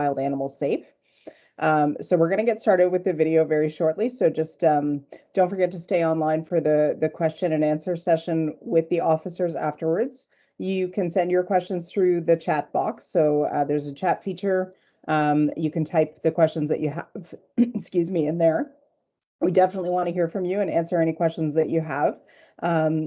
wild animals safe. So we're going to get started with the video very shortly. So just don't forget to stay online for the question and answer session with the officers afterwards. You can send your questions through the chat box. So there's a chat feature. You can type the questions that you have, excuse me, in there. We definitely want to hear from you and answer any questions that you have.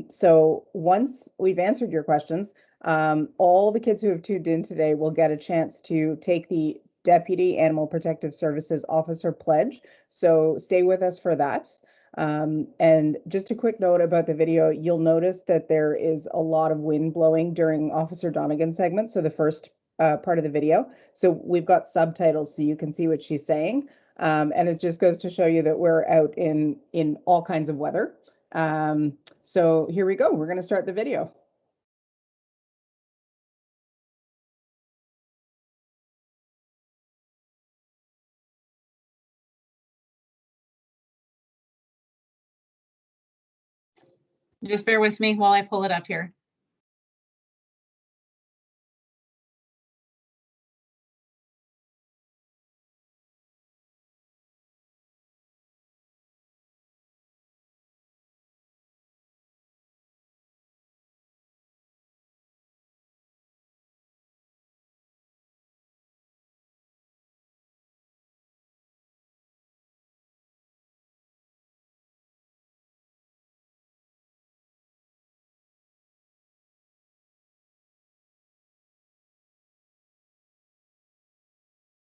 So once we've answered your questions, all the kids who have tuned in today will get a chance to take the Deputy Animal Protective Services Officer Pledge. So stay with us for that. And just a quick note about the video, you'll notice that there is a lot of wind blowing during Officer Donegan's segment, so the first part of the video. So we've got subtitles so you can see what she's saying. And it just goes to show you that we're out in all kinds of weather. So here we go. We're going to start the video. Just bear with me while I pull it up here.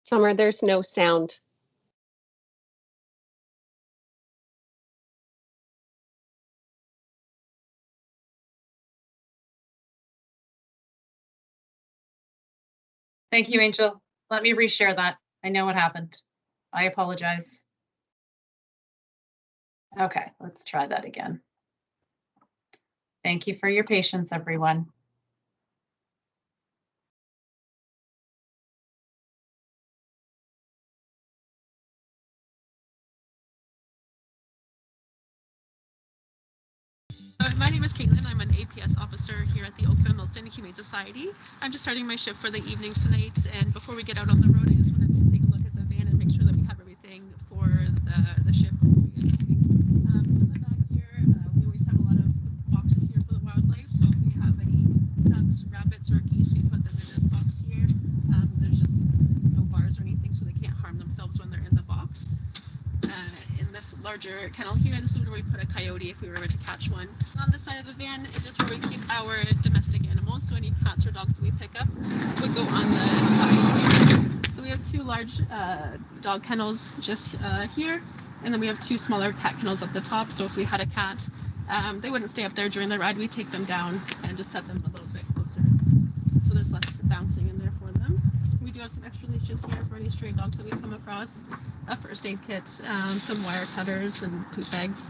Summer, there's no sound. Thank you, Angel. Let me reshare that. I know what happened. I apologize. Okay, let's try that again. Thank you for your patience, everyone. My name is Caitlin. I'm an APS officer here at the Oakville Milton Humane Society. I'm just starting my shift for the evenings tonight, and before we get out on the road, I just wanted to take a look at the van and make sure that we have everything for the shift. In the back here, we always have a lot of boxes here for the wildlife, so if we have any ducks, rabbits, or geese, we put them in this box here. There's just no bars or anything, so they can't harm themselves when they're in the box. In this larger kennel here, this is where we put a coyote if we were to catch one. On this side of the van is just where we keep our domestic animals, so any cats or dogs that we pick up would go on the side here. So we have two large dog kennels just here, and then we have two smaller cat kennels at the top, so if we had a cat, they wouldn't stay up there during the ride. We'd take them down and just set them a little bit closer, so there's less bouncing in there for them. We do have some extra leashes here for any stray dogs that we come across, a first aid kit, some wire cutters and poop bags,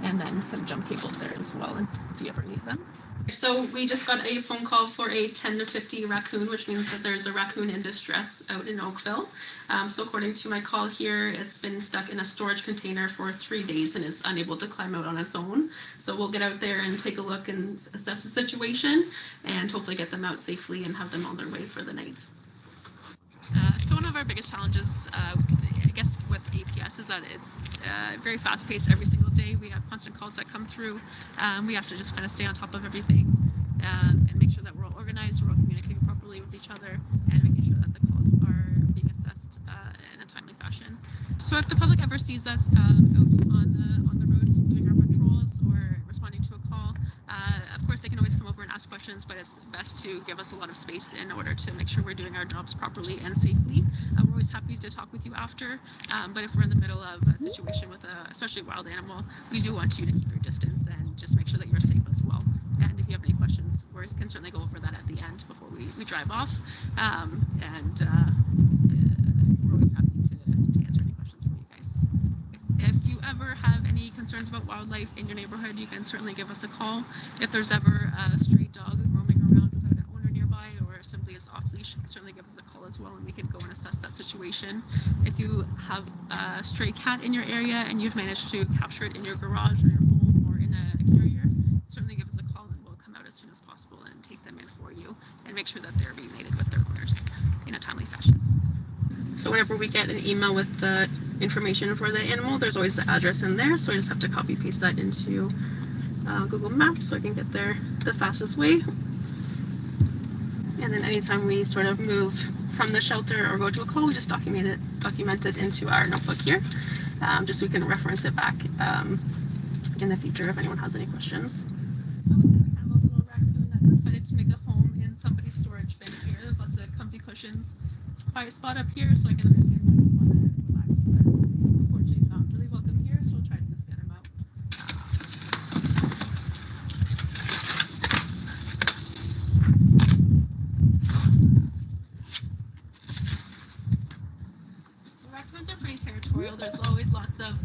and then some jump cables there as well, if you ever need them. So we just got a phone call for a 10 to 50 raccoon, which means that there's a raccoon in distress out in Oakville. So according to my call here, it's been stuck in a storage container for 3 days and is unable to climb out on its own. So we'll get out there and take a look and assess the situation and hopefully get them out safely and have them on their way for the night. So one of our biggest challenges, I guess, with APS is that it's very fast-paced every single day. We have constant calls that come through. We have to just kind of stay on top of everything and make sure that we're all organized, we're all communicating properly with each other, and making sure that the calls are being assessed in a timely fashion. So if the public ever sees us out on the road doing our patrols or responding to a call, of course they can always come over and ask questions, but it's best to give us a lot of space in order to make sure we're doing our jobs properly and safely. We're always happy to talk with you after, but if we're in the middle of a situation with especially a wild animal, we do want you to keep your distance and just make sure that you're safe as well. And if you have any questions, we can certainly go over that at the end before we drive off. We're always happy to answer any questions for you guys. If you ever have any concerns about wildlife in your neighborhood, you can certainly give us a call. If there's ever a stray dog roaming around without an owner nearby or simply is off leash, you can certainly give us a call as well, and we can go and assess that situation. If you have a stray cat in your area and you've managed to capture it in your garage or your home or in a carrier, certainly give us a call and we'll come out as soon as possible and take them in for you and make sure that they're reunited with their owners in a timely fashion. So whenever we get an email with the information for the animal, there's always the address in there. So I just have to copy paste that into Google Maps so I can get there the fastest way. And then anytime we sort of move from the shelter or go to a call, we just document it into our notebook here, just so we can reference it back in the future if anyone has any questions. So we have a little raccoon that decided to make a home in somebody's storage bin here. There's lots of comfy cushions. It's a quiet spot up here, so I can understand why you want to relax, but unfortunately he's not really welcome here, so we'll try to just get him out. So raccoons are pretty territorial. There's always lots of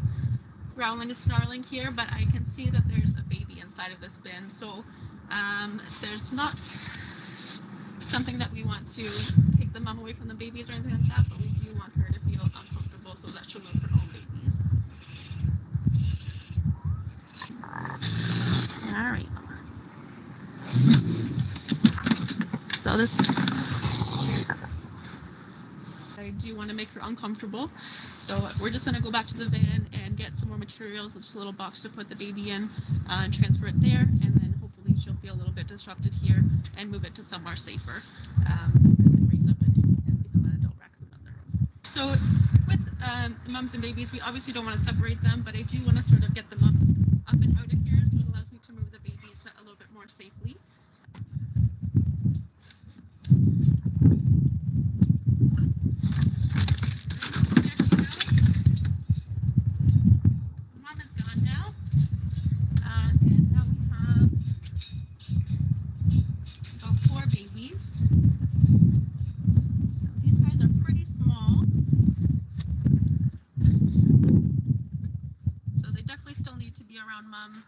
growling and snarling here, but I can see that there's a baby inside of this bin, so there's not something that we want to take the mom away from the babies or anything like that, but we do want her to feel uncomfortable so that she'll move her own babies. All right. So this, I do want to make her uncomfortable, so we're just going to go back to the van and get some more materials. It's just a little box to put the baby in and transfer it there, and then hopefully she'll feel a little bit disrupted here and move it to somewhere safer, so they can raise up and become an adult raccoon on their own. So with mums and babies, we obviously don't want to separate them, but I do want to sort of get them up and out of here, so it allows me to move the babies a little bit more safely. Mom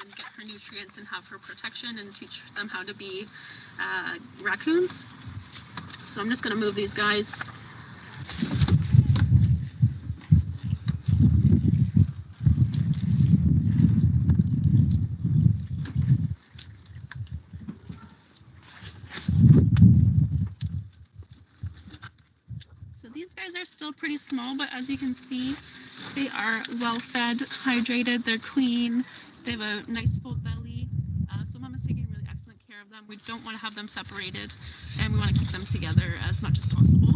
and get her nutrients and have her protection and teach them how to be raccoons. So I'm just going to move these guys. So these guys are still pretty small, but as you can see, they are well fed, hydrated, they're clean, they have a nice full belly. So mom is taking really excellent care of them. We don't want to have them separated, and we want to keep them together as much as possible.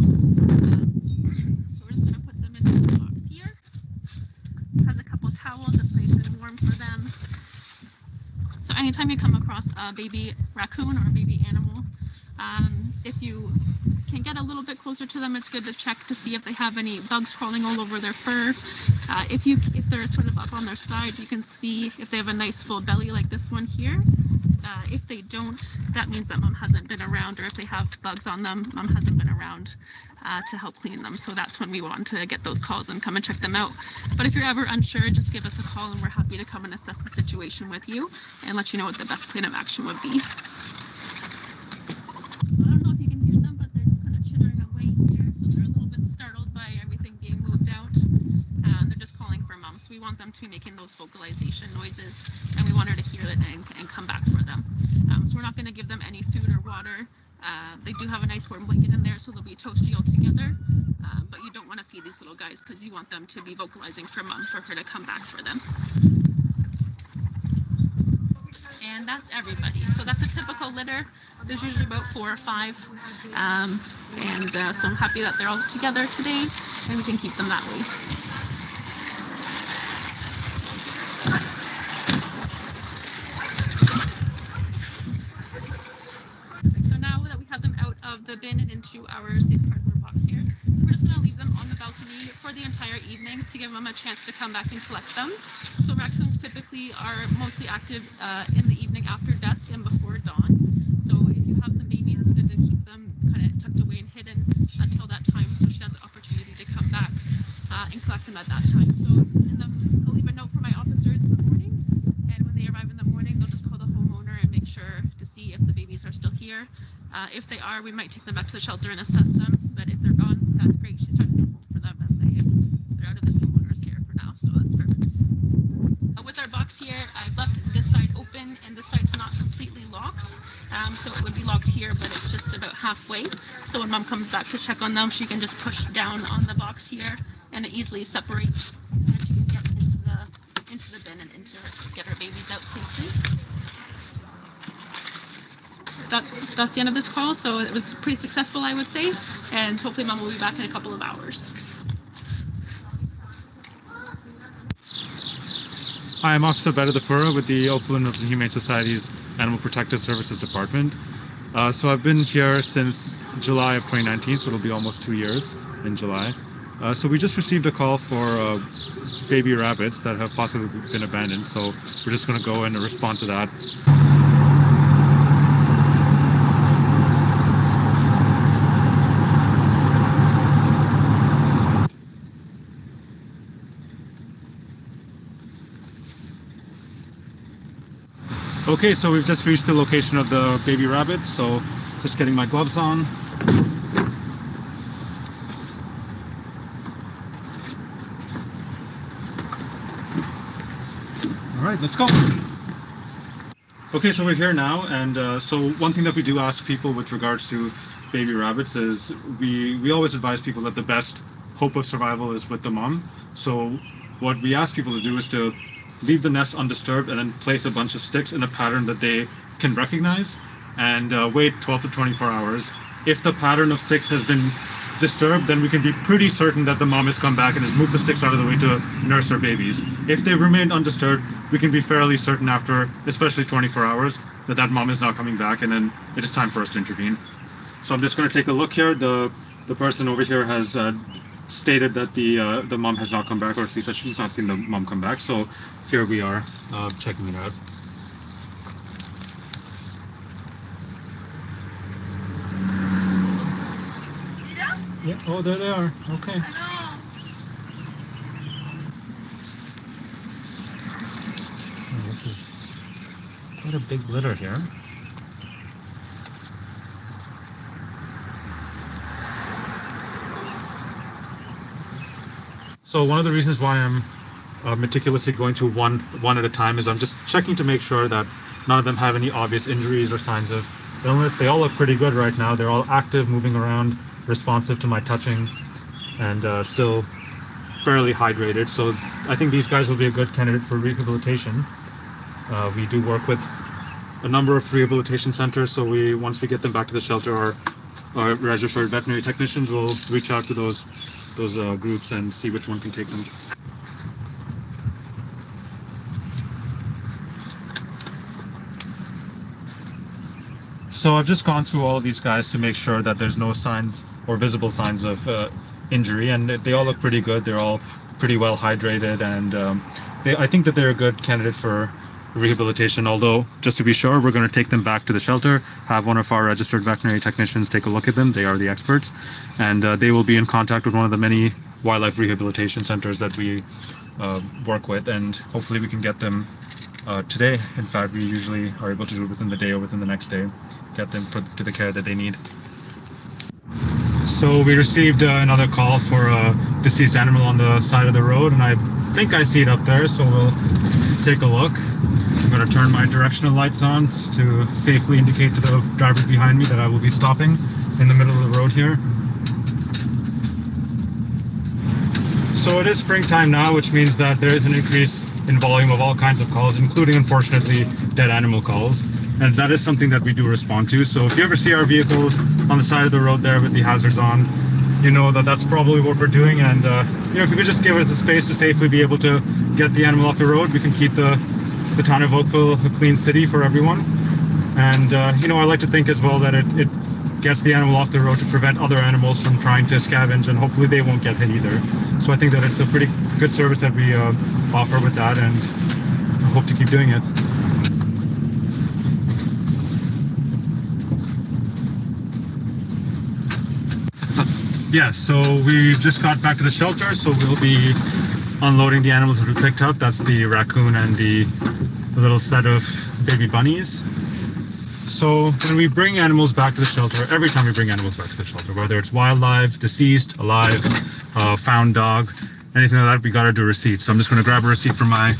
So we're just going to put them in this box here. It has a couple towels, it's nice and warm for them. So anytime you come across a baby raccoon or a baby animal, if you can get a little bit closer to them, it's good to check to see if they have any bugs crawling all over their fur. If they're sort of up on their side, you can see if they have a nice full belly like this one here. If they don't, that means that mom hasn't been around, or if they have bugs on them, mom hasn't been around to help clean them. So that's when we want to get those calls and come and check them out. But if you're ever unsure, just give us a call and we're happy to come and assess the situation with you and let you know what the best plan of action would be. So I don't know if you can hear them, but they're just kind of chittering away here. So they're a little bit startled by everything being moved out. They're just calling for mom. So we want them to be making those vocalization noises, and we want her to hear it and come back for them. So we're not going to give them any food or water. They do have a nice warm blanket in there, so they'll be toasty all together. But you don't want to feed these little guys because you want them to be vocalizing for mom, for her to come back for them. And that's everybody. So that's a typical litter. There's usually about 4 or 5. So I'm happy that they're all together today and we can keep them that way. So now that we have them out of the bin and into our safe cardboard box here, we're just going to leave them on the balcony for the entire evening to give them a chance to come back and collect them. So raccoons typically are mostly active in the evening after dusk and before dawn. So if you have some babies, it's good to keep them kind of tucked away and hidden until that time, so she has the opportunity to come back and collect them at that time. So I'll leave a note for my officers in the morning, and when they arrive in the morning, they'll just call the homeowner and make sure to see if the babies are still here. If they are, we might take them back to the shelter and assess them, but if they're gone, that's great. She's starting to home for them, and they're out of this homeowner's care for now, so that's perfect. With our box here, I've left this side open, and this side's not completely locked, so it would be locked here, but it's just about halfway. So when mom comes back to check on them, she can just push down on the box here, and it easily separates, and she can get into the bin and get her babies out safely. That's the end of this call. So it was pretty successful, I would say, and hopefully mom will be back in a couple of hours. Hi, I'm Officer Bedadapura with the Oakland Milton Humane Society's Animal Protective Services Department. So I've been here since July of 2019, so it'll be almost 2 years in July. So we just received a call for baby rabbits that have possibly been abandoned, so we're just going to go and respond to that. Okay, so we've just reached the location of the baby rabbits, so just getting my gloves on. All right, let's go. Okay, so we're here now, and so one thing that we do ask people with regards to baby rabbits is we always advise people that the best hope of survival is with the mom. So what we ask people to do is to leave the nest undisturbed and then place a bunch of sticks in a pattern that they can recognize, and wait 12 to 24 hours. If the pattern of sticks has been disturbed, then we can be pretty certain that the mom has come back and has moved the sticks out of the way to nurse her babies. If they remained undisturbed, we can be fairly certain after, especially 24 hours, that that mom is now coming back, and then it is time for us to intervene. So I'm just going to take a look here. The person over here has stated that the mom has not come back, or at least that she's not seen the mom come back. So here we are checking it out. Yeah. Oh, there they are. Okay. Oh, this is quite a big litter here. So one of the reasons why I'm meticulously going through one at a time is I'm just checking to make sure that none of them have any obvious injuries or signs of illness. They all look pretty good right now. They're all active, moving around, responsive to my touching, and still fairly hydrated. So I think these guys will be a good candidate for rehabilitation. We do work with a number of rehabilitation centers, so once we get them back to the shelter, our registered veterinary technicians will reach out to those groups and see which one can take them. So I've just gone through all of these guys to make sure that there's no signs or visible signs of injury, and they all look pretty good. They're all pretty well hydrated, and I think that they're a good candidate for rehabilitation. Although, just to be sure, we're going to take them back to the shelter, have one of our registered veterinary technicians take a look at them. They are the experts, and they will be in contact with one of the many wildlife rehabilitation centers that we work with, and hopefully we can get them today. In fact, we usually are able to do it within the day or within the next day, get them put to the care that they need. So we received another call for a deceased animal on the side of the road, and I think I see it up there, so we'll take a look. I'm going to turn my directional lights on to safely indicate to the driver behind me that I will be stopping in the middle of the road here. So it is springtime now, which means that there is an increase in volume of all kinds of calls, including, unfortunately, dead animal calls. And that is something that we do respond to. So if you ever see our vehicles on the side of the road there with the hazards on, you know that that's probably what we're doing. And if you could just give us the space to safely be able to get the animal off the road, we can keep the town of Oakville a clean city for everyone. And I like to think as well that it gets the animal off the road to prevent other animals from trying to scavenge, and hopefully they won't get hit either. So I think that it's a pretty good service that we offer with that, and I hope to keep doing it. Yeah, so we just got back to the shelter, so we'll be unloading the animals that we picked up. That's the raccoon and the little set of baby bunnies. So when we bring animals back to the shelter, every time we bring animals back to the shelter, whether it's wildlife, deceased, alive, found dog, anything like that, we gotta do a receipt. So I'm just gonna grab a receipt from my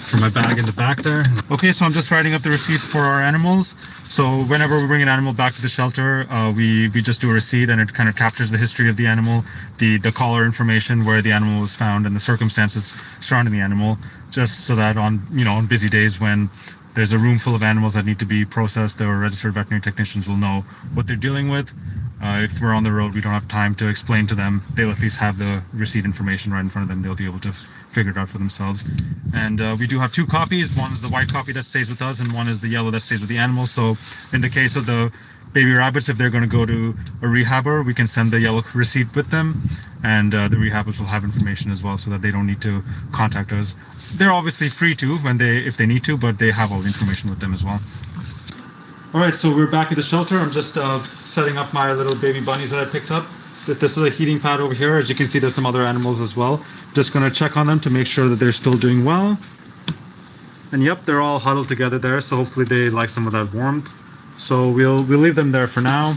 for my bag in the back there. Okay, so I'm just writing up the receipts for our animals. So whenever we bring an animal back to the shelter, we just do a receipt, and it kind of captures the history of the animal, the collar information, where the animal was found, and the circumstances surrounding the animal, just so that on busy days when there's a room full of animals that need to be processed, our registered veterinary technicians will know what they're dealing with. If we're on the road, we don't have time to explain to them. They'll at least have the receipt information right in front of them. They'll be able to figure it out for themselves. And we do have two copies. One is the white copy that stays with us, and one is the yellow that stays with the animals. So in the case of the baby rabbits, if they're going to go to a rehabber, we can send the yellow receipt with them, and the rehabbers will have information as well, so that they don't need to contact us. They're obviously free to if they need to, but they have all the information with them as well. All right, so we're back at the shelter. I'm just setting up my little baby bunnies that I picked up. This is a heating pad over here. As you can see, there's some other animals as well. Just going to check on them to make sure that they're still doing well. And yep, they're all huddled together there, so hopefully they like some of that warmth. So we'll leave them there for now.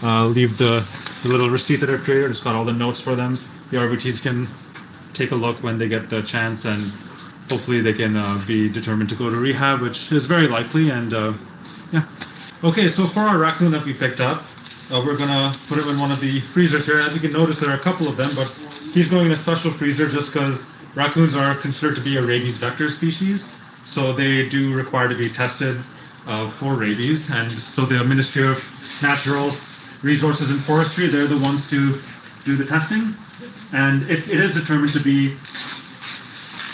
Leave the little receipt that I've created. It's got all the notes for them. The RVTs can take a look when they get the chance, and hopefully they can be determined to go to rehab, which is very likely. And yeah. Okay, so for our raccoon that we picked up, we're gonna put him in one of the freezers here. As you can notice, there are a couple of them, but he's going in a special freezer just because raccoons are considered to be a rabies vector species. So they do require to be tested for rabies, and so the Ministry of Natural Resources and Forestry, they're the ones to do the testing. And if it is determined to be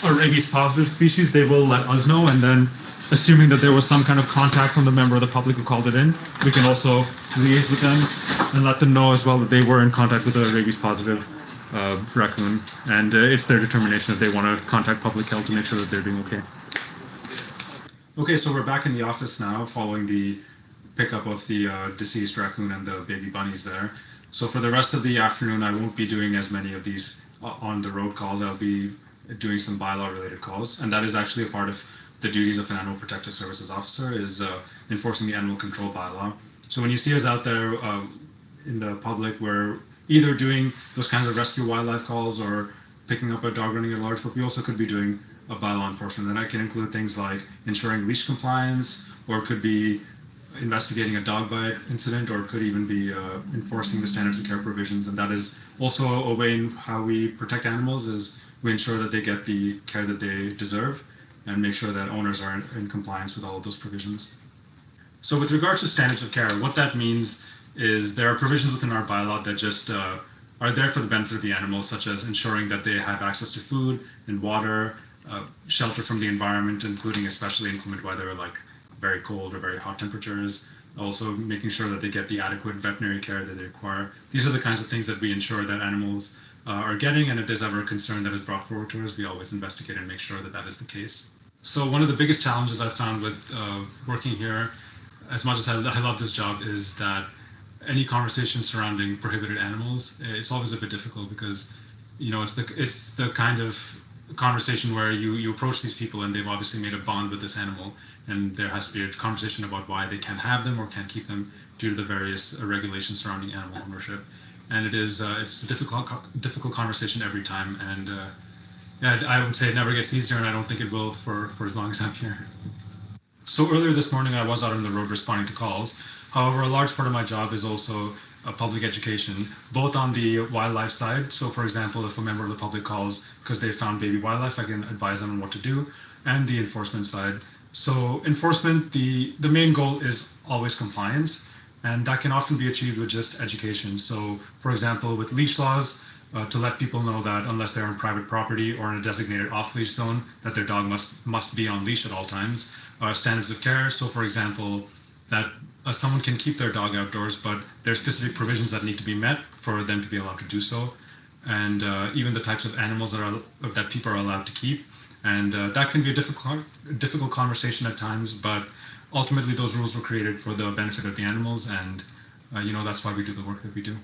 a rabies positive species, they will let us know, and then assuming that there was some kind of contact from the member of the public who called it in, we can also liaise with them and let them know as well that they were in contact with a rabies positive raccoon, and it's their determination if they want to contact public health to make sure that they're doing okay. Okay, so we're back in the office now following the pickup of the deceased raccoon and the baby bunnies there. So for the rest of the afternoon, I won't be doing as many of these on the road calls. I'll be doing some bylaw related calls, and that is actually a part of the duties of an Animal Protective Services officer, is enforcing the animal control bylaw. So when you see us out there in the public, we're either doing those kinds of rescue wildlife calls or picking up a dog running at large, but we also could be doing a bylaw enforcement. And that can include things like ensuring leash compliance, or it could be investigating a dog bite incident, or it could even be enforcing the standards of care provisions. And that is also a way in how we protect animals, is we ensure that they get the care that they deserve and make sure that owners are in compliance with all of those provisions. So with regards to standards of care, what that means is there are provisions within our bylaw that just are there for the benefit of the animals, such as ensuring that they have access to food and water, shelter from the environment, including especially inclement weather like very cold or very hot temperatures, also making sure that they get the adequate veterinary care that they require. These are the kinds of things that we ensure that animals are getting, and if there's ever a concern that is brought forward to us, we always investigate and make sure that that is the case. So one of the biggest challenges I've found with working here, as much as I love this job, is that any conversation surrounding prohibited animals, it's always a bit difficult, because it's the kind of conversation where you approach these people and they've obviously made a bond with this animal, and there has to be a conversation about why they can't have them or can't keep them due to the various regulations surrounding animal ownership. And it's a difficult conversation every time, and yeah, I would say it never gets easier, and I don't think it will for as long as I'm here. So earlier this morning, I was out on the road responding to calls. However, a large part of my job is also public education, both on the wildlife side. So for example, if a member of the public calls because they found baby wildlife, I can advise them on what to do, and the enforcement side. So enforcement, the main goal is always compliance, and that can often be achieved with just education. So for example, with leash laws, to let people know that unless they're on private property or in a designated off-leash zone, that their dog must be on leash at all times. Standards of care, so for example, that someone can keep their dog outdoors, but there's specific provisions that need to be met for them to be allowed to do so. And even the types of animals that people are allowed to keep. And that can be a difficult conversation at times, but ultimately those rules were created for the benefit of the animals, and that's why we do the work that we do.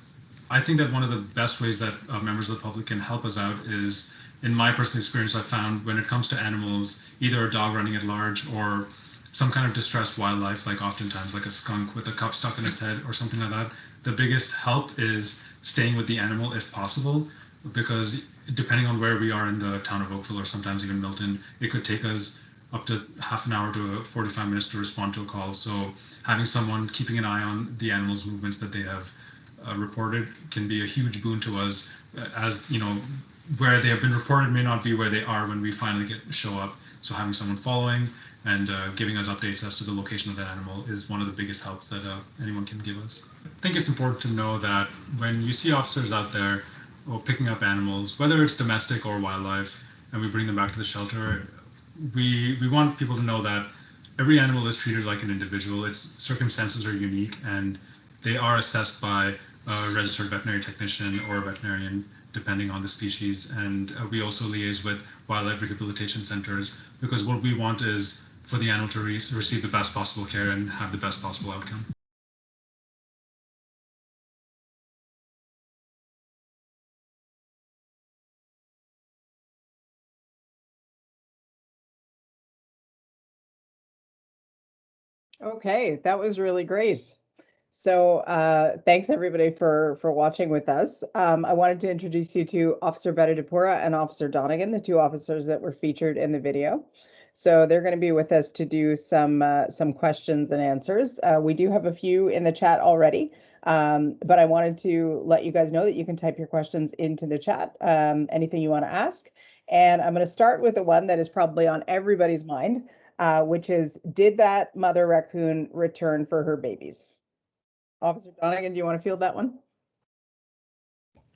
I think that one of the best ways that members of the public can help us out is, in my personal experience, I've found when it comes to animals, either a dog running at large or some kind of distressed wildlife, like oftentimes like a skunk with a cup stuck in its head or something like that, the biggest help is staying with the animal if possible, because depending on where we are in the town of Oakville or sometimes even Milton, it could take us up to half an hour to 45 minutes to respond to a call. So having someone keeping an eye on the animal's movements that they have reported can be a huge boon to us, as you know, where they have been reported may not be where they are when we finally show up. So having someone following and giving us updates as to the location of that animal is one of the biggest helps that anyone can give us. I think it's important to know that when you see officers out there picking up animals, whether it's domestic or wildlife, and we bring them back to the shelter, we want people to know that every animal is treated like an individual. Its circumstances are unique, and they are assessed by a registered veterinary technician or a veterinarian, depending on the species. And we also liaise with wildlife rehabilitation centers, because what we want is for the animal to receive the best possible care and have the best possible outcome. Okay, that was really great. So thanks everybody for watching with us. I wanted to introduce you to Officer Betadipura and Officer Donegan, the two officers that were featured in the video. So they're going to be with us to do some questions and answers. We do have a few in the chat already, but I wanted to let you guys know that you can type your questions into the chat, anything you want to ask. And I'm going to start with the one that is probably on everybody's mind, which is, did that mother raccoon return for her babies? Officer Donegan, do you want to field that one?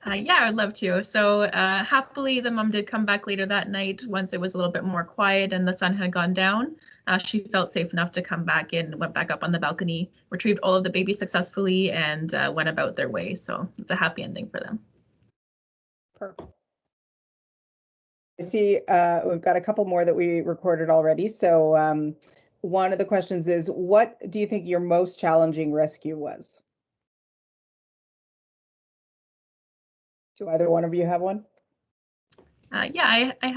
Yeah, I'd love to. So happily, the mom did come back later that night once it was a little bit more quiet and the sun had gone down. She felt safe enough to come back in, went back up on the balcony, retrieved all of the babies successfully, and went about their way. So it's a happy ending for them. Perfect. I see we've got a couple more that we recorded already. So one of the questions is, what do you think your most challenging rescue was? Do either one of you have one? Yeah, I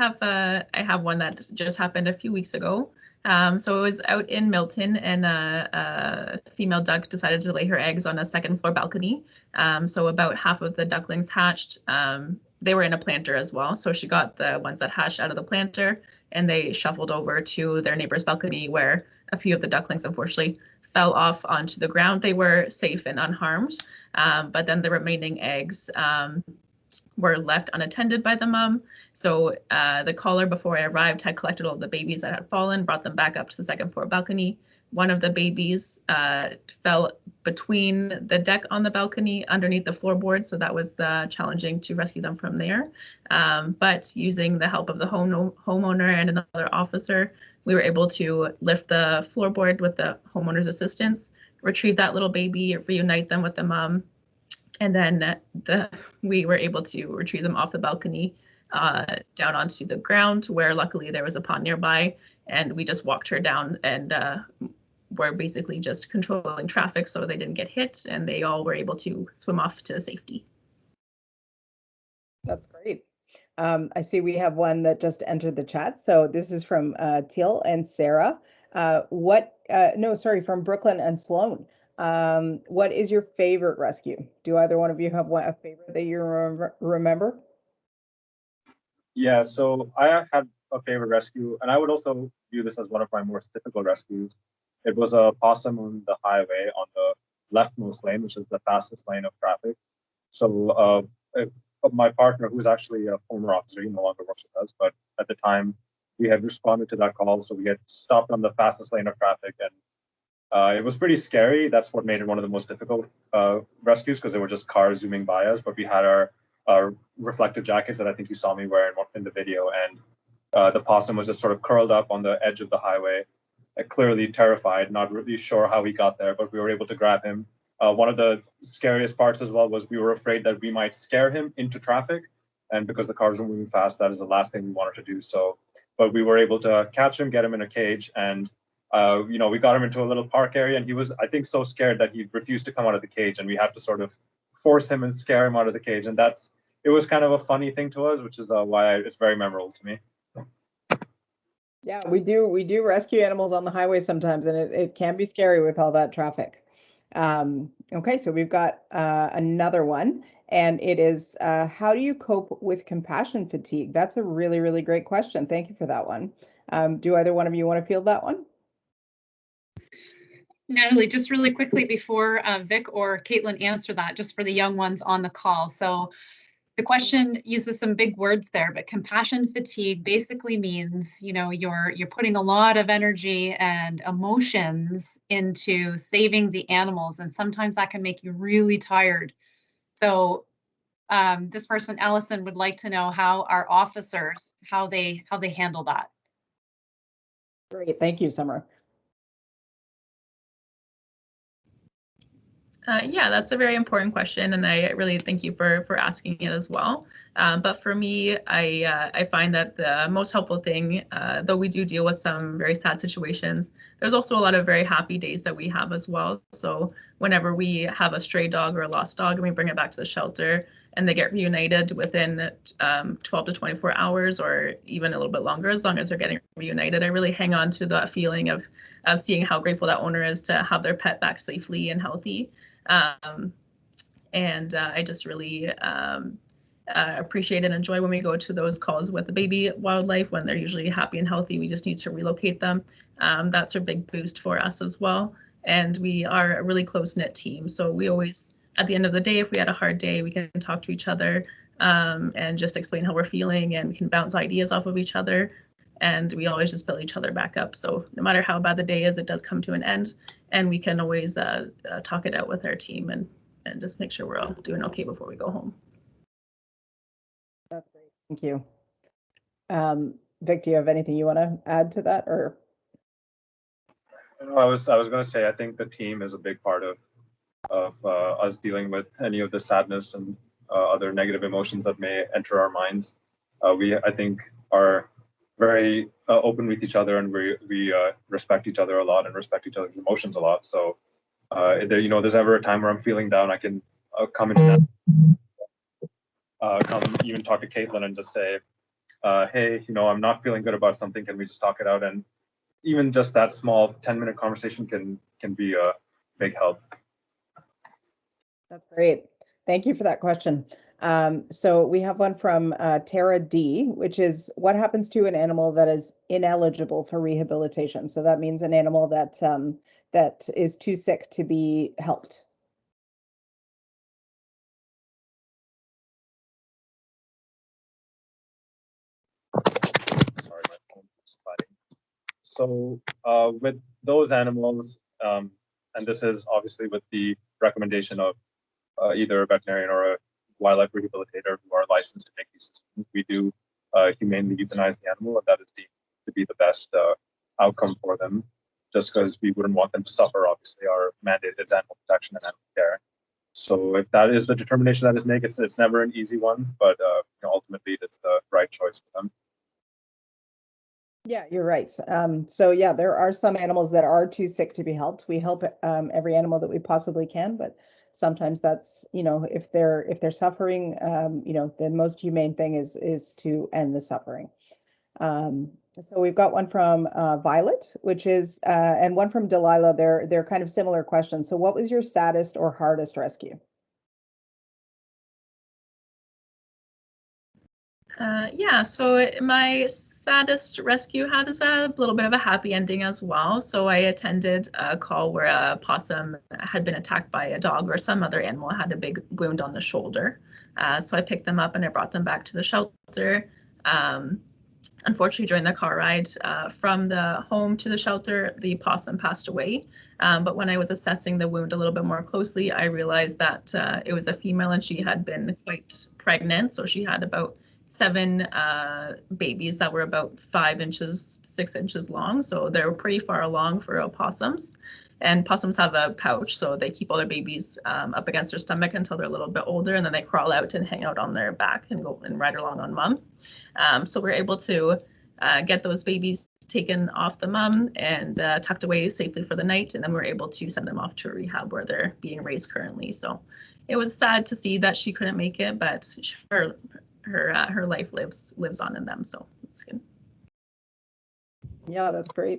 have one that just happened a few weeks ago. So it was out in Milton, and a female duck decided to lay her eggs on a second floor balcony. So about half of the ducklings hatched. They were in a planter as well. So she got the ones that hatched out of the planter, and they shuffled over to their neighbor's balcony, where a few of the ducklings unfortunately fell off onto the ground. They were safe and unharmed, but then the remaining eggs were left unattended by the mom. So the caller, before I arrived, had collected all the babies that had fallen, brought them back up to the second floor balcony. One of the babies fell between the deck on the balcony underneath the floorboard, so that was challenging to rescue them from there. But using the help of the homeowner and another officer, we were able to lift the floorboard with the homeowner's assistance, retrieve that little baby, reunite them with the mom, and then we were able to retrieve them off the balcony down onto the ground, where luckily there was a pond nearby, and we just walked her down, and were basically just controlling traffic so they didn't get hit, and they all were able to swim off to safety. That's great. I see we have one that just entered the chat. So this is from Teal and Sarah. From Brooklyn and Sloan. What is your favorite rescue? Do either one of you have a favorite that you remember? Yeah, so I had a favorite rescue, and I would also view this as one of my most difficult rescues. It was a possum on the highway on the leftmost lane, which is the fastest lane of traffic. So my partner, who's actually a former officer, he no longer works with us, but at the time we had responded to that call, so we had stopped on the fastest lane of traffic, and it was pretty scary. That's what made it one of the most difficult rescues, because there were just cars zooming by us, but we had our reflective jackets that I think you saw me wearing in the video, and the possum was just sort of curled up on the edge of the highway, clearly terrified, not really sure how he got there, but we were able to grab him. One of the scariest parts as well was we were afraid that we might scare him into traffic, and because the cars were moving fast, that is the last thing we wanted to do. So, but we were able to catch him, get him in a cage, and we got him into a little park area, and he was, I think, so scared that he refused to come out of the cage, and we had to sort of force him and scare him out of the cage, and it was kind of a funny thing to us, which is why it's very memorable to me. Yeah, we do rescue animals on the highway sometimes, and it can be scary with all that traffic. Okay, so we've got another one, and it is, how do you cope with compassion fatigue? That's a really, really great question. Thank you for that one. Do either one of you want to field that one? Natalie, just really quickly before Vic or Caitlin answer that, just for the young ones on the call. So the question uses some big words there, but compassion fatigue basically means, you're putting a lot of energy and emotions into saving the animals, and sometimes that can make you really tired. So this person, Allison, would like to know how our officers, how they handle that. Great, thank you, Summer. Yeah, that's a very important question, and I really thank you for asking it as well. But for me, I find that the most helpful thing, though we do deal with some very sad situations, there's also a lot of very happy days that we have as well. So whenever we have a stray dog or a lost dog and we bring it back to the shelter and they get reunited within 12 to 24 hours or even a little bit longer, as long as they're getting reunited, I really hang on to that feeling of seeing how grateful that owner is to have their pet back safely and healthy. I just really appreciate and enjoy when we go to those calls with the baby wildlife when they're usually happy and healthy. We just need to relocate them. That's a big boost for us as well. And we are a really close-knit team. So we always, at the end of the day, if we had a hard day, we can talk to each other and just explain how we're feeling, and we can bounce ideas off of each other. And we always just build each other back up. So no matter how bad the day is, it does come to an end, and we can always talk it out with our team and just make sure we're all doing okay before we go home. That's great, thank you. Vic, do you have anything you want to add to that, or? I was going to say, I think the team is a big part of us dealing with any of the sadness and other negative emotions that may enter our minds. I think, are very open with each other, and we respect each other a lot and respect each other's emotions a lot. So if there's ever a time where I'm feeling down, I can come into that, come even talk to Caitlin and just say, hey, I'm not feeling good about something. Can we just talk it out? And even just that small 10-minute conversation can be a big help. That's great. Thank you for that question. So we have one from Tara D, which is, what happens to an animal that is ineligible for rehabilitation? So that means an animal that that is too sick to be helped. Sorry, my phone is sliding. So with those animals, and this is obviously with the recommendation of either a veterinarian or a wildlife rehabilitator who are licensed to make these decisions, we do humanely euthanize the animal, and that is deemed to be the best outcome for them, just because we wouldn't want them to suffer. Obviously, our mandate is animal protection and animal care. So if that is the determination that is made, it's never an easy one, but ultimately it's the right choice for them. Yeah, you're right. So yeah, there are some animals that are too sick to be helped. We help every animal that we possibly can, but sometimes that's, if they're suffering, the most humane thing is to end the suffering. So we've got one from Violet, which is, and one from Delilah. They're kind of similar questions. So what was your saddest or hardest rescue? Yeah, so my saddest rescue had a little bit of a happy ending as well. So I attended a call where a possum had been attacked by a dog or some other animal, had a big wound on the shoulder. So I picked them up and I brought them back to the shelter. Unfortunately, during the car ride from the home to the shelter, the possum passed away. But when I was assessing the wound a little bit more closely, I realized that it was a female and she had been quite pregnant. So she had about 7 babies that were about 5 inches, 6 inches long. So they were pretty far along for opossums. And possums have a pouch, so they keep all their babies up against their stomach until they're a little bit older, and then they crawl out and hang out on their back and go and ride along on mom. So we're able to get those babies taken off the mom and tucked away safely for the night, and then we're able to send them off to a rehab where they're being raised currently. So it was sad to see that she couldn't make it, but her life lives on in them, so it's good. Yeah, that's great.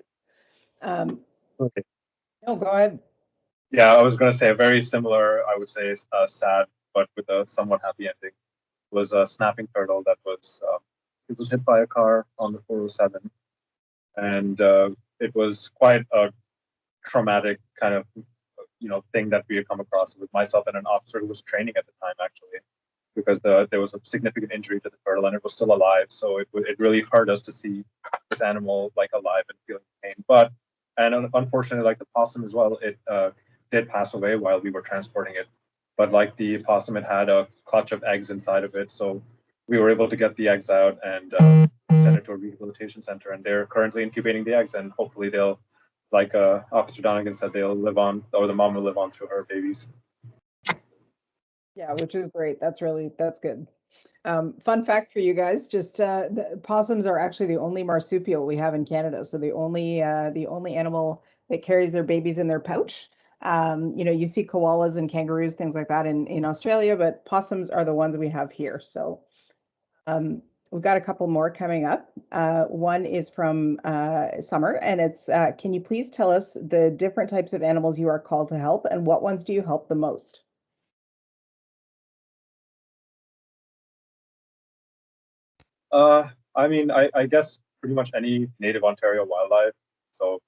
Okay. No, go ahead. Yeah, I was going to say a very similar, I would say, sad, but with a somewhat happy ending, was a snapping turtle that was it was hit by a car on the 407. and it was quite a traumatic kind of thing that we had come across with myself and an officer who was training at the time, actually, because there was a significant injury to the turtle and it was still alive. So it really hurt us to see this animal like alive and feeling pain. And unfortunately, like the possum as well, it did pass away while we were transporting it. But like the possum, it had a clutch of eggs inside of it, so we were able to get the eggs out and send it to a rehabilitation center. And they're currently incubating the eggs, and hopefully they'll, like Officer Donegan said, they'll live on, or the mom will live on through her babies. Yeah, which is great. That's good. Fun fact for you guys, just the possums are actually the only marsupial we have in Canada. So the only animal that carries their babies in their pouch. You see koalas and kangaroos, things like that in Australia, but possums are the ones we have here. So we've got a couple more coming up. One is from Summer, and it's, can you please tell us the different types of animals you are called to help, and what ones do you help the most? I mean, I guess pretty much any native Ontario wildlife. So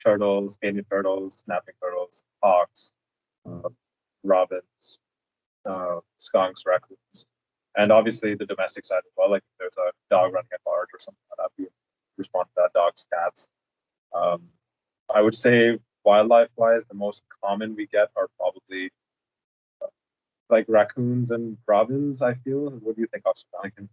turtles, Canadian turtles, snapping turtles, hawks, robins, skunks, raccoons, and obviously the domestic side as well. Like if there's a dog running at large or something like that, we respond to that. Dogs, cats. I would say wildlife-wise, the most common we get are probably like raccoons and robins, I feel. What do you think, Officer Donegan?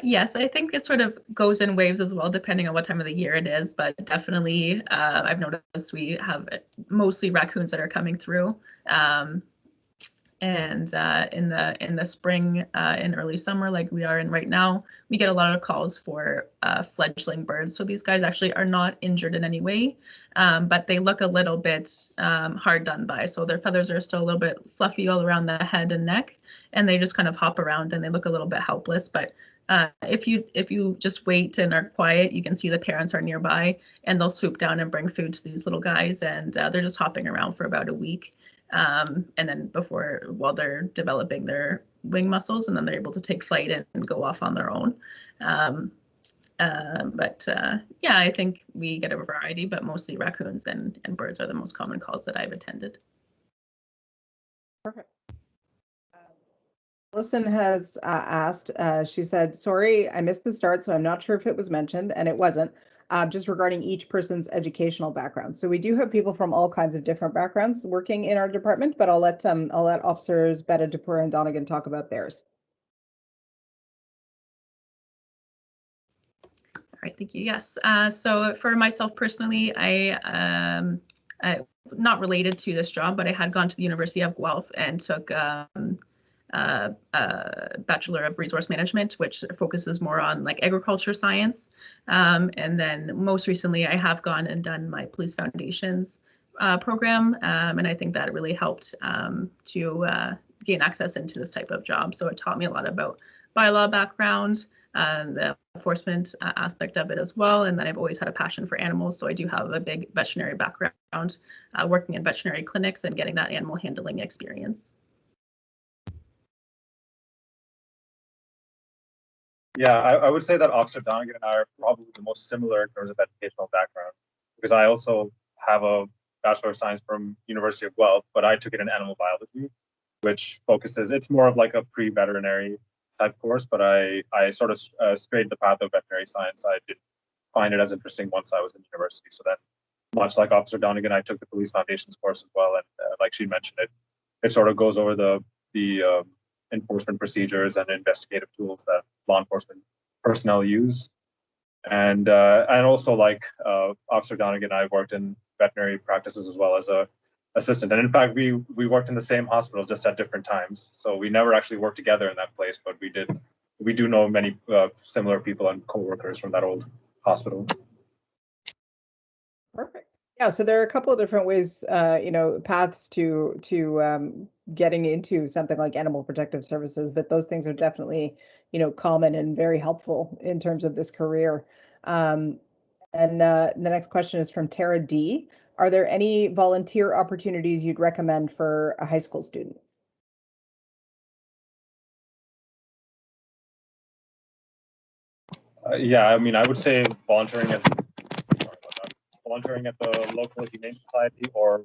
Yes, I think it sort of goes in waves as well, depending on what time of the year it is. But definitely, I've noticed we have mostly raccoons that are coming through. And in the spring and early summer, like we are in right now, we get a lot of calls for fledgling birds. So these guys actually are not injured in any way, but they look a little bit hard done by. So their feathers are still a little bit fluffy all around the head and neck, and they just kind of hop around and they look a little bit helpless. But if you just wait and are quiet, you can see the parents are nearby, and they'll swoop down and bring food to these little guys, and they're just hopping around for about a week. And then while they're developing their wing muscles, and then they're able to take flight and go off on their own. Yeah, I think we get a variety, but mostly raccoons and birds are the most common calls that I've attended. Perfect. Alison has asked, she said, sorry, I missed the start, so I'm not sure if it was mentioned, and it wasn't, just regarding each person's educational background. So we do have people from all kinds of different backgrounds working in our department, but I'll let Officers Betta, Dupur, and Donegan talk about theirs. All right, thank you. Yes. So for myself personally, I not related to this job, but I had gone to the University of Guelph and took Bachelor of Resource Management, which focuses more on like agriculture science. And then most recently, I have gone and done my Police Foundations program, and I think that really helped to gain access into this type of job. So it taught me a lot about bylaw background, the enforcement aspect of it as well. And then I've always had a passion for animals, so I do have a big veterinary background, working in veterinary clinics and getting that animal handling experience. Yeah, I would say that Officer Donegan and I are probably the most similar in terms of educational background, because I also have a Bachelor of Science from University of Guelph, but I took it in animal biology, which focuses, it's more of like a pre-veterinary type course, but I sort of strayed the path of veterinary science. I didn't find it as interesting once I was in university. So then, much like Officer Donegan, I took the Police Foundations course as well, and like she mentioned, it sort of goes over the enforcement procedures and investigative tools that law enforcement personnel use. And also, like Officer Donegan, I worked in veterinary practices as well as a assistant. And in fact, we worked in the same hospital, just at different times. So we never actually worked together in that place, but we do know many similar people and co-workers from that old hospital. Perfect. Yeah, so there are a couple of different ways, paths to getting into something like animal protective services, but those things are definitely, common and very helpful in terms of this career. And the next question is from Tara D. Are there any volunteer opportunities you'd recommend for a high school student? Yeah, I mean, I would say volunteering at volunteering at the local humane society or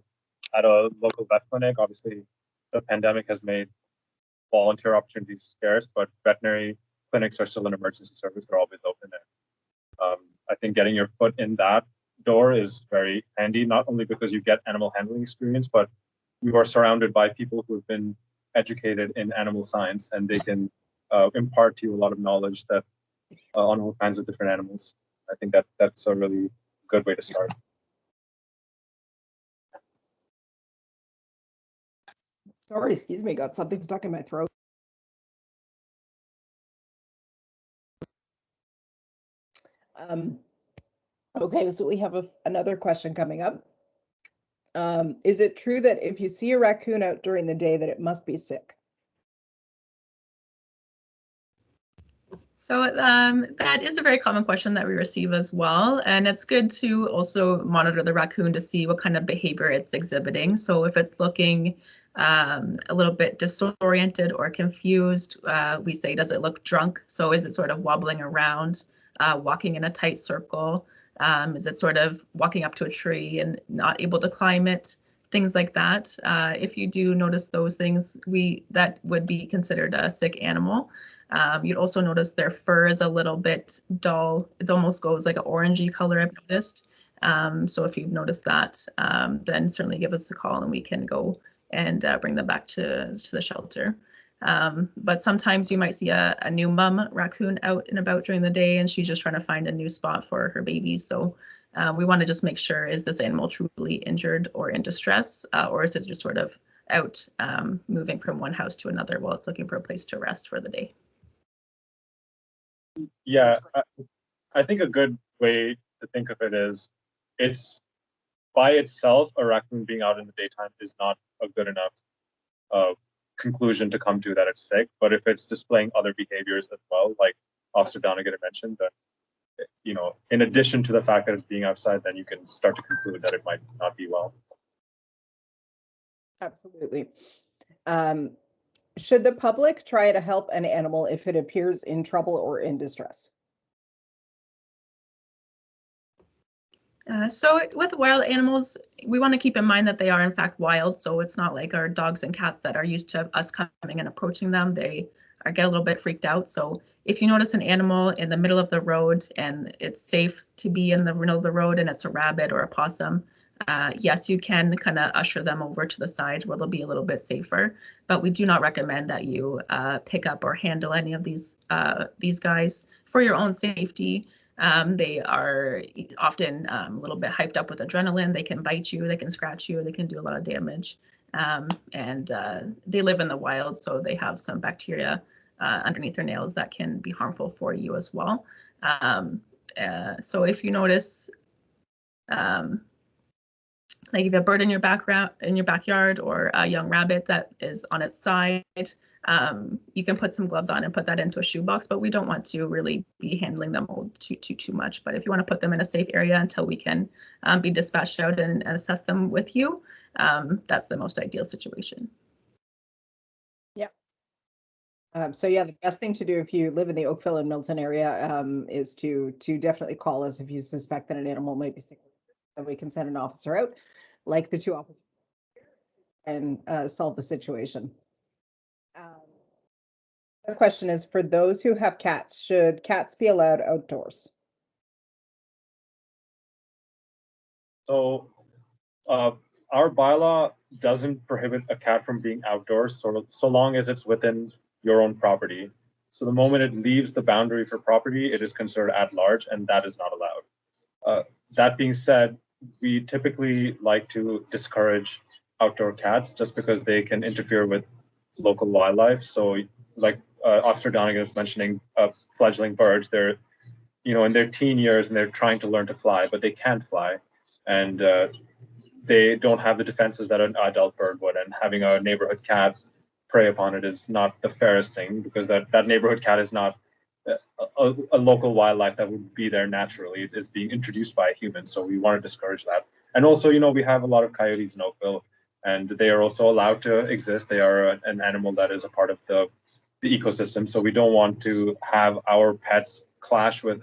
at a local vet clinic. Obviously, the pandemic has made volunteer opportunities scarce, but veterinary clinics are still an emergency service. They're always open. And I think getting your foot in that door is very handy, not only because you get animal handling experience, but you are surrounded by people who have been educated in animal science, and they can impart to you a lot of knowledge that on all kinds of different animals. I think that's a really good way to start. Sorry, excuse me, got something stuck in my throat. Okay, so we have another question coming up. Is it true that if you see a raccoon out during the day that it must be sick? So that is a very common question that we receive as well. And it's good to also monitor the raccoon to see what kind of behavior it's exhibiting. So if it's looking a little bit disoriented or confused, we say, does it look drunk? So is it sort of wobbling around, walking in a tight circle? Is it sort of walking up to a tree and not able to climb it? Things like that. If you do notice those things, that would be considered a sick animal. You'd also notice their fur is a little bit dull. It almost goes like an orangey color, I've noticed. So if you've noticed that, then certainly give us a call and we can go and bring them back to the shelter. But sometimes you might see a new mom raccoon out and about during the day, and she's just trying to find a new spot for her babies. So we want to just make sure, is this animal truly injured or in distress, or is it just sort of out moving from one house to another while it's looking for a place to rest for the day? Yeah, I think a good way to think of it is, it's by itself, a raccoon being out in the daytime is not a good enough conclusion to come to that it's sick. But if it's displaying other behaviors as well, like Officer Donegan mentioned, then, you know, in addition to the fact that it's being outside, then you can start to conclude that it might not be well. Absolutely. Should the public try to help an animal if it appears in trouble or in distress? So with wild animals, we want to keep in mind that they are in fact wild. So it's not like our dogs and cats that are used to us coming and approaching them. They get a little bit freaked out. So if you notice an animal in the middle of the road and it's safe to be in the middle of the road and it's a rabbit or a possum, yes, you can kind of usher them over to the side where they'll be a little bit safer. But we do not recommend that you pick up or handle any of these guys for your own safety. They are often a little bit hyped up with adrenaline. They can bite you, they can scratch you, they can do a lot of damage. And they live in the wild, so they have some bacteria underneath their nails that can be harmful for you as well. So if you notice, like if you have a bird in your backyard or a young rabbit that is on its side, you can put some gloves on and put that into a shoebox, but we don't want to really be handling them too much. But if you want to put them in a safe area until we can be dispatched out and assess them with you, that's the most ideal situation. Yeah. So yeah, the best thing to do if you live in the Oakville and Milton area is to definitely call us if you suspect that an animal might be sick, and we can send an officer out, like the 2 officers, and solve the situation. The question is, for those who have cats, should cats be allowed outdoors? So our bylaw doesn't prohibit a cat from being outdoors, so long as it's within your own property. So the moment it leaves the boundary for property, it is considered at large, and that is not allowed. That being said, we typically like to discourage outdoor cats just because they can interfere with local wildlife. So like Officer Donegan is mentioning, fledgling birds, they're, you know, in their teen years and they're trying to learn to fly, but they can't fly. And they don't have the defenses that an adult bird would. And having a neighborhood cat prey upon it is not the fairest thing, because that neighborhood cat is not a local wildlife that would be there naturally. It is being introduced by a human, so we want to discourage that. And also, you know, we have a lot of coyotes in Oakville, and they are also allowed to exist. They are an animal that is a part of the ecosystem, so we don't want to have our pets clash with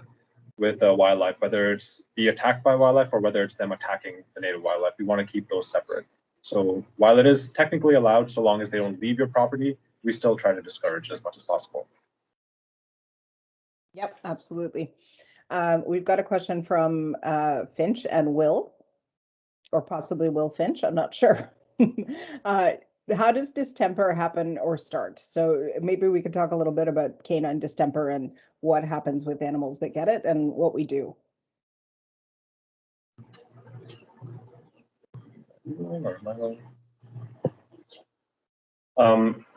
with wildlife, whether it's be attacked by wildlife or whether it's them attacking the native wildlife. We want to keep those separate. So while it is technically allowed, so long as they don't leave your property, we still try to discourage as much as possible. Yep, absolutely. We've got a question from Finch and Will, or possibly Will Finch, I'm not sure. How does distemper happen or start? So maybe we could talk a little bit about canine distemper and what happens with animals that get it and what we do.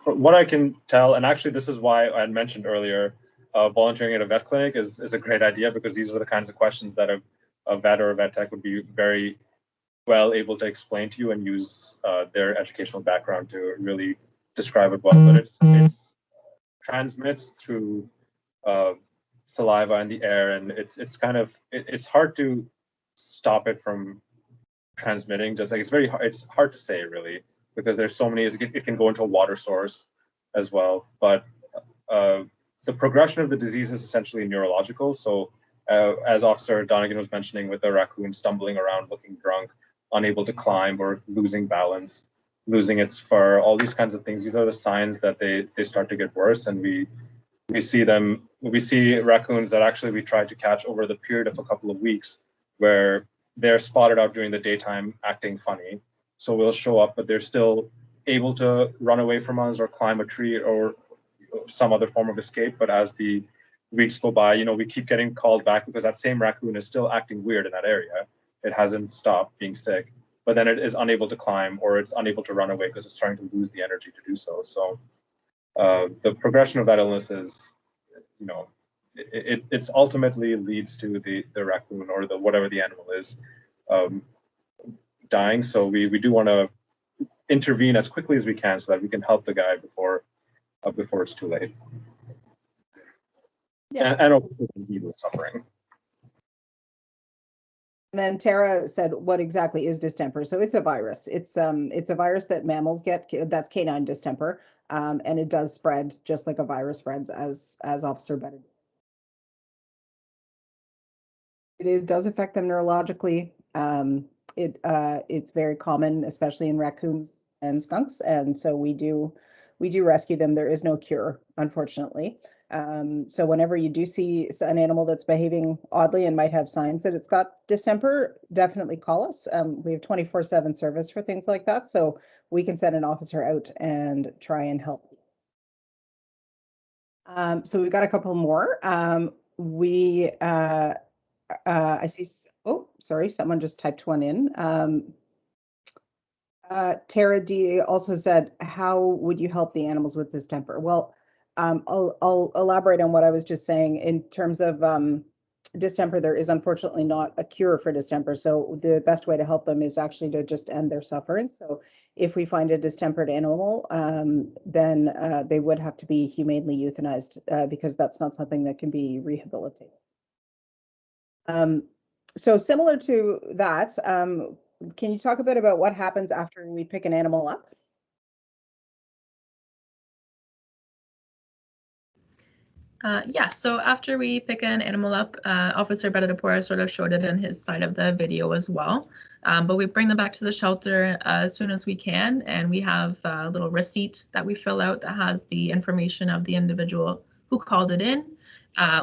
From what I can tell, and actually this is why I had mentioned earlier, volunteering at a vet clinic is a great idea, because these are the kinds of questions that a vet or a vet tech would be very well able to explain to you and use their educational background to really describe it well. But it transmits through saliva in the air, and it's hard to stop it from transmitting. Just like it's hard to say really, because there's so many. It can go into a water source as well, but the progression of the disease is essentially neurological. So as Officer Donegan was mentioning, with the raccoon stumbling around looking drunk, unable to climb or losing balance, losing its fur, all these kinds of things, these are the signs that they start to get worse. And we see raccoons that actually we tried to catch over the period of a couple of weeks, where they're spotted out during the daytime acting funny. So we'll show up, but they're still able to run away from us or climb a tree or some other form of escape. But as the weeks go by, we keep getting called back because that same raccoon is still acting weird in that area. It hasn't stopped being sick, but then it is unable to climb or it's unable to run away because it's starting to lose the energy to do so. So the progression of that illness is, it's ultimately leads to the raccoon or whatever the animal is dying. So we do want to intervene as quickly as we can so that we can help the guy before it's too late. Yeah. And also he was suffering. And then Tara said, what exactly is distemper? So it's a virus. It's a virus that mammals get. That's canine distemper. And it does spread just like a virus spreads, as Officer Bennett. It does affect them neurologically. It's very common, especially in raccoons and skunks. And so we do rescue them. There is no cure, unfortunately. So whenever you do see an animal that's behaving oddly and might have signs that it's got distemper, definitely call us. We have 24/7 service for things like that, so we can send an officer out and try and help. So we've got a couple more. I see. Oh, sorry, someone just typed one in. Tara D also said, how would you help the animals with distemper? Well, I'll elaborate on what I was just saying. In terms of distemper, there is unfortunately not a cure for distemper. So the best way to help them is actually to just end their suffering. So if we find a distempered animal, then they would have to be humanely euthanized because that's not something that can be rehabilitated. So similar to that, can you talk a bit about what happens after we pick an animal up? Yeah, so after we pick an animal up, Officer Bedadapura sort of showed it in his side of the video as well. But we bring them back to the shelter as soon as we can, and we have a little receipt that we fill out that has the information of the individual who called it in,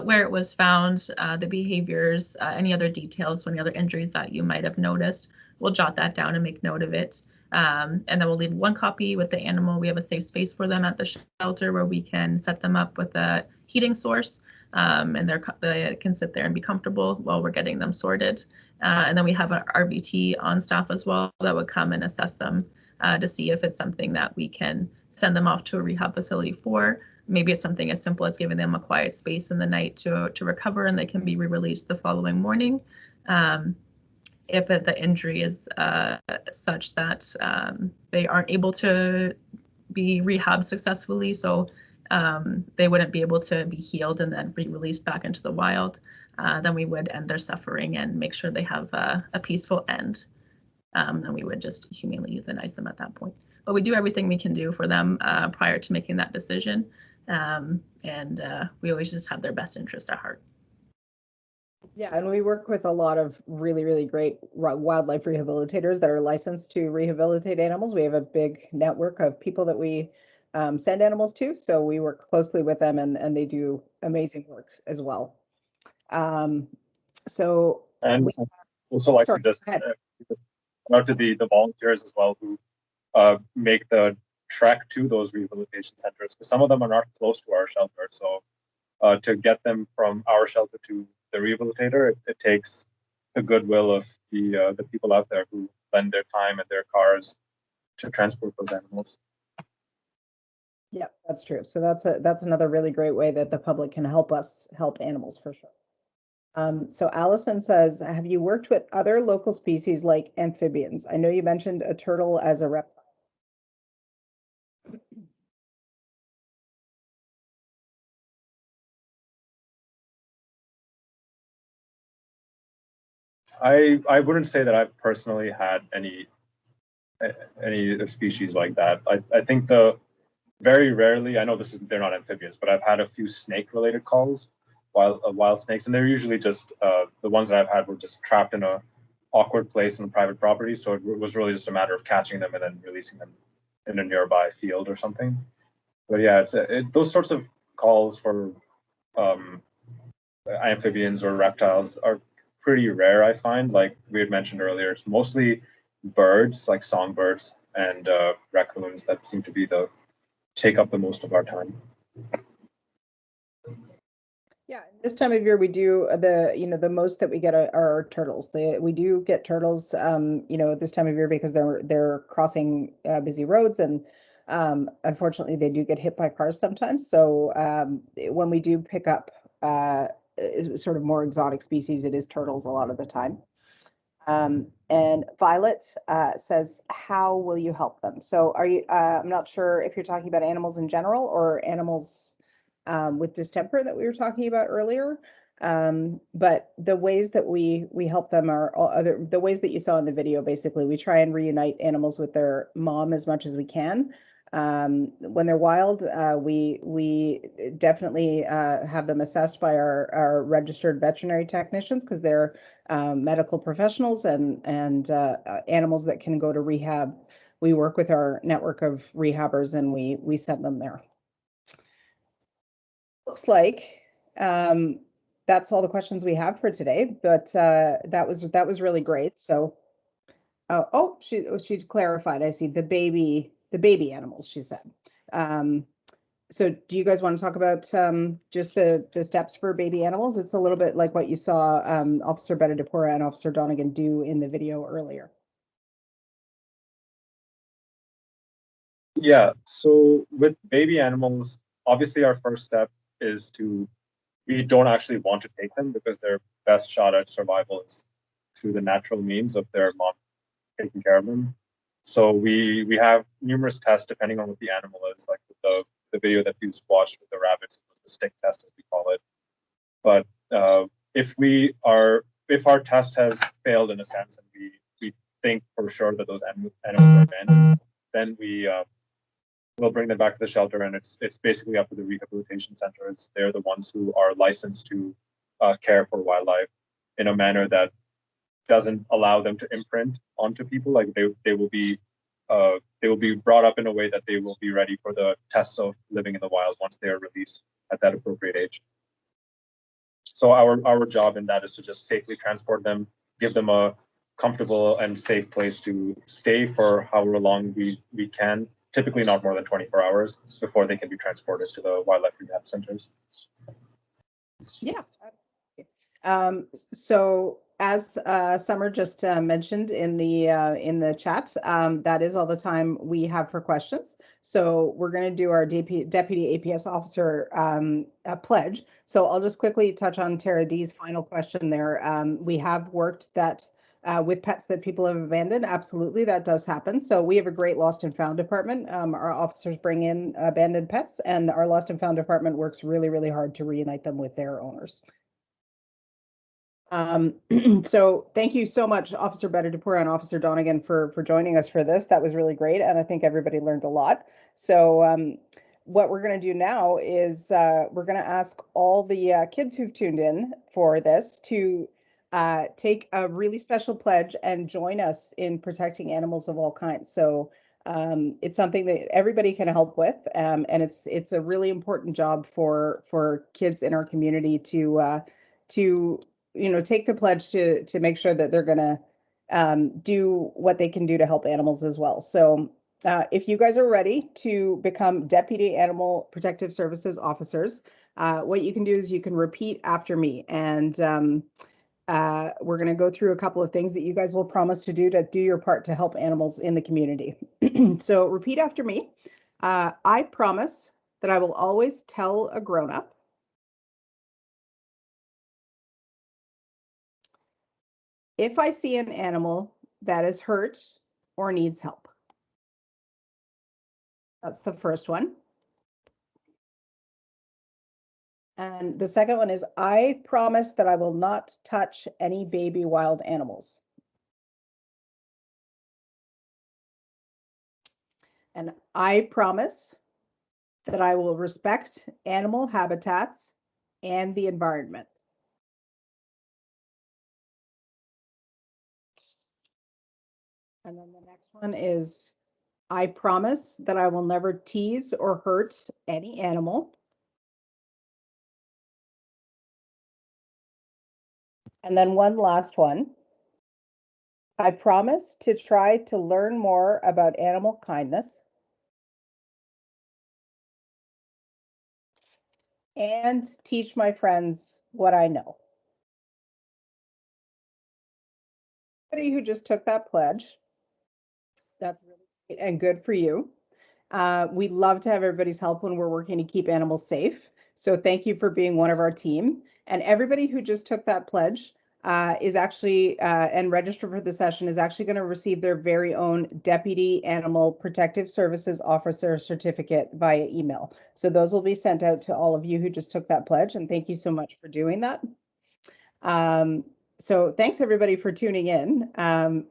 where it was found, the behaviors, any other details, any other injuries that you might have noticed. We'll jot that down and make note of it. And then we'll leave one copy with the animal. We have a safe space for them at the shelter where we can set them up with a heating source, and they can sit there and be comfortable while we're getting them sorted. And then we have an RVT on staff as well that would come and assess them to see if it's something that we can send them off to a rehab facility for. Maybe it's something as simple as giving them a quiet space in the night to recover, and they can be re-released the following morning. If the injury is such that they aren't able to be rehabbed successfully, so they wouldn't be able to be healed and then be released back into the wild, then we would end their suffering and make sure they have a peaceful end. And we would just humanely euthanize them at that point. But we do everything we can do for them prior to making that decision. And we always just have their best interest at heart. Yeah, and we work with a lot of really, really great wildlife rehabilitators that are licensed to rehabilitate animals. We have a big network of people that we send animals to, so we work closely with them, and they do amazing work as well. So And we, I'd also like to sorry, just go ahead. out to the volunteers as well who make the trek to those rehabilitation centers, because some of them are not close to our shelter. So to get them from our shelter to the rehabilitator, it takes the goodwill of the people out there who lend their time and their cars to transport those animals. Yeah, that's true. So that's another really great way that the public can help us help animals for sure. So Allison says, have you worked with other local species like amphibians? I know you mentioned a turtle as a reptile. I wouldn't say that I've personally had any species like that. I think very rarely, I know they're not amphibians, but I've had a few snake related calls, wild snakes, and they're usually just the ones that I've had were just trapped in a awkward place on private property. So it was really just a matter of catching them and then releasing them in a nearby field or something. But yeah, those sorts of calls for um, amphibians or reptiles are pretty rare, I find. Like we had mentioned earlier, it's mostly birds, like songbirds and raccoons, that seem to be take up the most of our time. Yeah, this time of year we do the most that we get are turtles. We do get turtles this time of year because they're crossing busy roads, and unfortunately they do get hit by cars sometimes. So when we do pick up sort of more exotic species, it is turtles a lot of the time. And Violet says, how will you help them? So I'm not sure if you're talking about animals in general or animals with distemper that we were talking about earlier. But the ways that we help them are the ways that you saw in the video. Basically, we try and reunite animals with their mom as much as we can. When they're wild, we definitely have them assessed by our registered veterinary technicians, because they're medical professionals and animals that can go to rehab. We work with our network of rehabbers, and we send them there. Looks like that's all the questions we have for today, but that was really great. So she clarified. I see the baby animals, she said. So do you guys want to talk about just the steps for baby animals? It's a little bit like what you saw Officer Betadipura and Officer Donegan do in the video earlier. Yeah, so with baby animals, obviously our first step is we don't actually want to take them, because their best shot at survival is through the natural means of their mom taking care of them. So we have numerous tests depending on what the animal is, like the video that you watched with the rabbits, the stick test as we call it. But if our test has failed in a sense, and we think for sure that those animals are abandoned, then we'll bring them back to the shelter, and it's basically up to the rehabilitation centers. They're the ones who are licensed to care for wildlife in a manner that doesn't allow them to imprint onto people. Like they will be brought up in a way that they will be ready for the tests of living in the wild once they are released at that appropriate age. So our job in that is to just safely transport them, give them a comfortable and safe place to stay for however long we can, typically not more than 24 hours, before they can be transported to the wildlife rehab centers. Yeah. So as Summer just mentioned in the chat, that is all the time we have for questions. So we're going to do our deputy APS officer pledge. So I'll just quickly touch on Tara D's final question there. We have worked that with pets that people have abandoned. Absolutely, that does happen. So we have a great lost and found department. Our officers bring in abandoned pets, and our lost and found department works really, really hard to reunite them with their owners. So thank you so much, Officer Betadipura and Officer Donegan, for joining us for this. That was really great, and I think everybody learned a lot. So what we're going to do now is we're going to ask all the kids who've tuned in for this to take a really special pledge and join us in protecting animals of all kinds. So it's something that everybody can help with, and it's a really important job for kids in our community to take the pledge to make sure that they're going to do what they can do to help animals as well. So if you guys are ready to become Deputy Animal Protective Services officers, what you can do is you can repeat after me, and we're going to go through a couple of things that you guys will promise to do your part to help animals in the community. So repeat after me. I promise that I will always tell a grown-up if I see an animal that is hurt or needs help. That's the first one. And the second one is, I promise that I will not touch any baby wild animals. And I promise that I will respect animal habitats and the environment. And then the next one is, I promise that I will never tease or hurt any animal. And then one last one. I promise to try to learn more about animal kindness and teach my friends what I know. Anybody who just took that pledge, that's really great and good for you. We love to have everybody's help when we're working to keep animals safe. So thank you for being one of our team. And everybody who just took that pledge is actually and registered for the session is actually going to receive their very own Deputy Animal Protective Services Officer certificate via email. So those will be sent out to all of you who just took that pledge. And thank you so much for doing that. So thanks everybody for tuning in.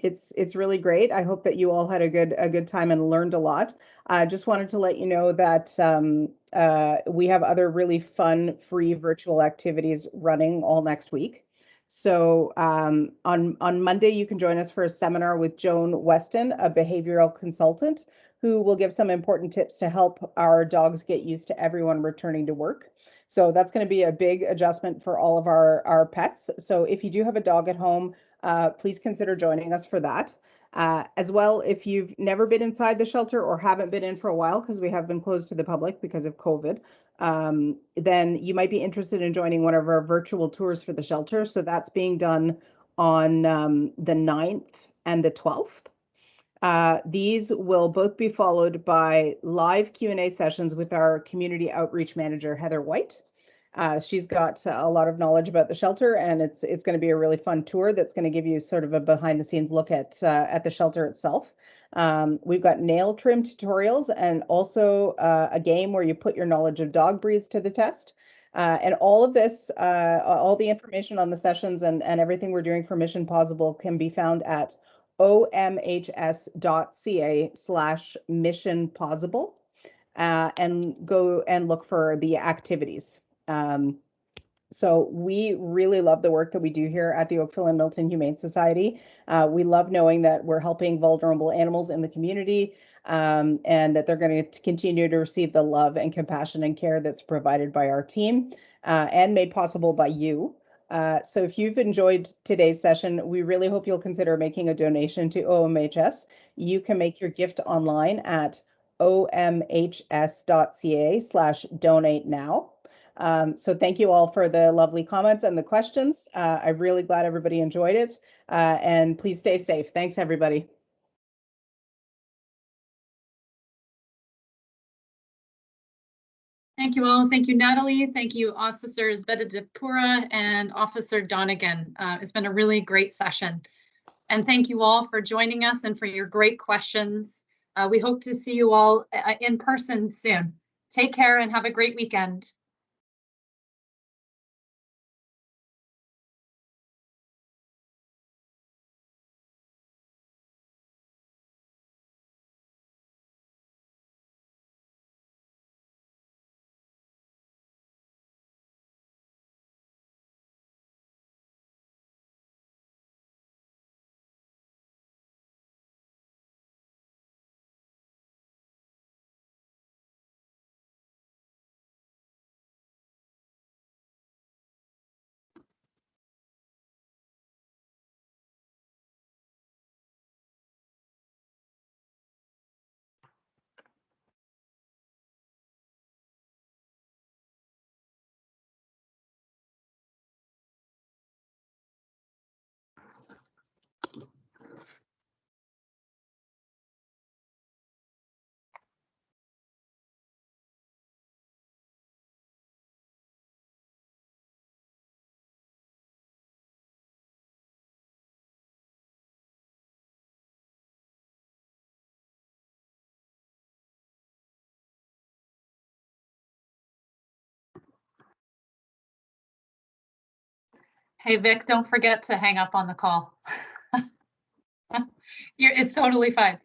It's really great. I hope that you all had a good time and learned a lot. I just wanted to let you know that we have other really fun free virtual activities running all next week. So on Monday, you can join us for a seminar with Joan Weston, a behavioral consultant, who will give some important tips to help our dogs get used to everyone returning to work. So that's going to be a big adjustment for all of our pets. So if you do have a dog at home, please consider joining us for that. As well, if you've never been inside the shelter or haven't been in for a while, because we have been closed to the public because of COVID, then you might be interested in joining one of our virtual tours for the shelter. So that's being done on the 9th and the 12th. These will both be followed by live Q&A sessions with our community outreach manager, Heather White. She's got a lot of knowledge about the shelter, and it's going to be a really fun tour that's going to give you sort of a behind the scenes look at the shelter itself. We've got nail trim tutorials and also a game where you put your knowledge of dog breeds to the test. And all of this, all the information on the sessions and everything we're doing for Mission Pawsible can be found at omhs.ca/missionpawsible, and go and look for the activities. So we really love the work that we do here at the Oakville and Milton Humane Society. We love knowing that we're helping vulnerable animals in the community, and that they're going to continue to receive the love and compassion and care that's provided by our team, and made possible by you. So if you've enjoyed today's session, we really hope you'll consider making a donation to OMHS. You can make your gift online at omhs.ca/donate now. So thank you all for the lovely comments and the questions. I'm really glad everybody enjoyed it, and please stay safe. Thanks, everybody. Thank you all. Thank you, Natalie. Thank you, Officers Bedadipura and Officer Donegan. It's been a really great session. And thank you all for joining us and for your great questions. We hope to see you all in person soon. Take care and have a great weekend. Hey, Vic, don't forget to hang up on the call. It's totally fine.